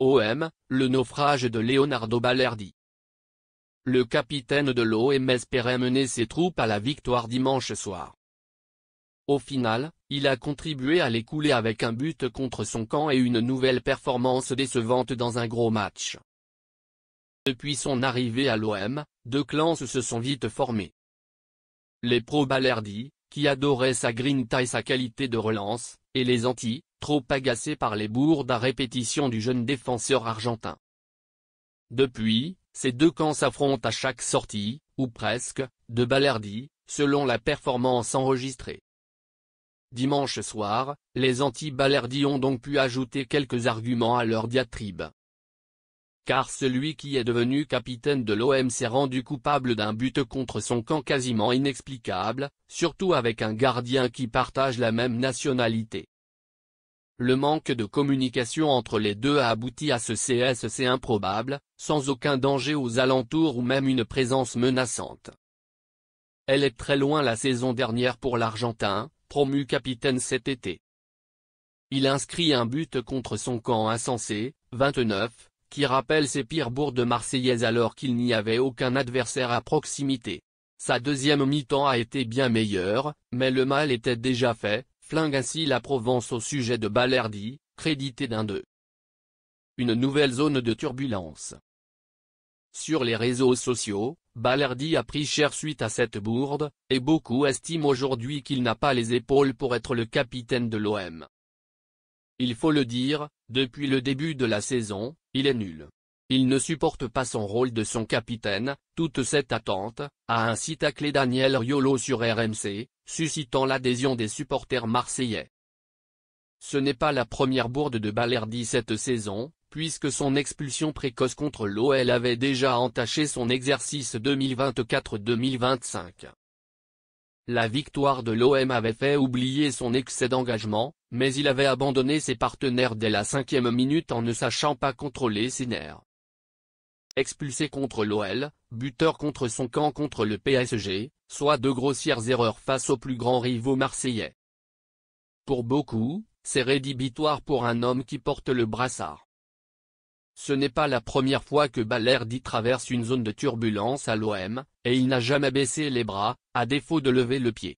OM, le naufrage de Leonardo Balerdi. Le capitaine de l'OM espérait mener ses troupes à la victoire dimanche soir. Au final, il a contribué à les couler avec un but contre son camp et une nouvelle performance décevante dans un gros match. Depuis son arrivée à l'OM, deux clans se sont vite formés. Les pro-Balerdi, qui adoraient sa grinta et sa qualité de relance, et les anti, trop agacés par les bourdes à répétition du jeune défenseur argentin. Depuis, ces deux camps s'affrontent à chaque sortie, ou presque, de Balerdi, selon la performance enregistrée. Dimanche soir, les anti-Balerdi ont donc pu ajouter quelques arguments à leur diatribe. Car celui qui est devenu capitaine de l'OM s'est rendu coupable d'un but contre son camp quasiment inexplicable, surtout avec un gardien qui partage la même nationalité. Le manque de communication entre les deux a abouti à ce CSC improbable, sans aucun danger aux alentours ou même une présence menaçante. Elle est très loin la saison dernière pour l'Argentin, promu capitaine cet été. Il inscrit un but contre son camp insensé, 29, qui rappelle ses pires bourdes marseillaises alors qu'il n'y avait aucun adversaire à proximité. Sa deuxième mi-temps a été bien meilleure, mais le mal était déjà fait, flingue ainsi la Provence au sujet de Balerdi, crédité d'un 2. Une nouvelle zone de turbulence. Sur les réseaux sociaux, Balerdi a pris cher suite à cette bourde, et beaucoup estiment aujourd'hui qu'il n'a pas les épaules pour être le capitaine de l'OM. Il faut le dire, depuis le début de la saison, il est nul. Il ne supporte pas son rôle de son capitaine, toute cette attente, a ainsi taclé Daniel Riolo sur RMC, suscitant l'adhésion des supporters marseillais. Ce n'est pas la première bourde de Balerdi cette saison, puisque son expulsion précoce contre l'OL avait déjà entaché son exercice 2024-2025. La victoire de l'OM avait fait oublier son excès d'engagement, mais il avait abandonné ses partenaires dès la 5e minute en ne sachant pas contrôler ses nerfs. Expulsé contre l'OL, buteur contre son camp contre le PSG, soit deux grossières erreurs face aux plus grands rivaux marseillais. Pour beaucoup, c'est rédhibitoire pour un homme qui porte le brassard. Ce n'est pas la première fois que Balerdi traverse une zone de turbulence à l'OM, et il n'a jamais baissé les bras, à défaut de lever le pied.